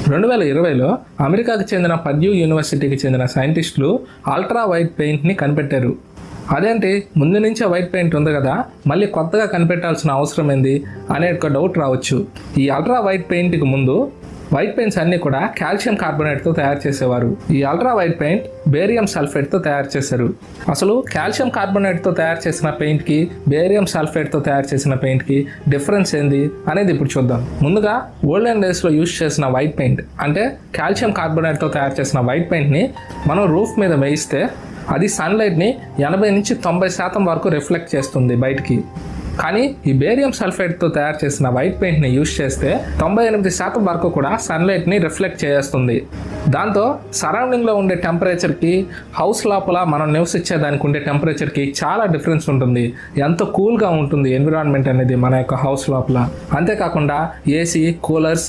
2020లో అమెరికాకు చెందిన పర్డ్యూ యూనివర్సిటీకి చెందిన సైంటిస్టులు అల్ట్రా వైట్ పెయింట్ని కనిపెట్టారు. అదేంటి, ముందు నుంచే వైట్ పెయింట్ ఉంది కదా, మళ్ళీ కొత్తగా కనిపెట్టాల్సిన అవసరం ఏంది అనే ఒక డౌట్ రావచ్చు. ఈ అల్ట్రా వైట్ పెయింట్కి ముందు వైట్ పెయింట్స్ అన్నీ కూడా కాల్షియం కార్బోనేట్తో తయారు చేసేవారు. ఈ అల్ట్రా వైట్ పెయింట్ బేరియం సల్ఫేట్తో తయారు చేశారు. అసలు కాల్షియం కార్బోనేట్తో తయారు చేసిన పెయింట్కి బేరియం సల్ఫేట్తో తయారు చేసిన పెయింట్కి డిఫరెన్స్ ఏంది అనేది ఇప్పుడు చూద్దాం. ముందుగా ఓల్డెన్ డేస్లో యూజ్ చేసిన వైట్ పెయింట్ అంటే కాల్షియం కార్బోనేట్తో తయారు చేసిన వైట్ పెయింట్ని మనం రూఫ్ మీద వేయిస్తే అది సన్లైట్ని 80 నుంచి 90% వరకు రిఫ్లెక్ట్ చేస్తుంది బయటికి. కానీ ఈ బేరియం సల్ఫేట్తో తయారు చేసిన వైట్ పెయింట్ని యూజ్ చేస్తే 98% వరకు కూడా సన్లైట్ని రిఫ్లెక్ట్ చేస్తుంది. దాంతో సరౌండింగ్లో ఉండే టెంపరేచర్కి, హౌస్ లోపల మనం నివసించేదానికి ఉండే టెంపరేచర్కి చాలా డిఫరెన్స్ ఉంటుంది. ఎంతో కూల్గా ఉంటుంది ఎన్విరాన్మెంట్ అనేది మన యొక్క హౌస్ లోపల. అంతేకాకుండా ఏసీ, కూలర్స్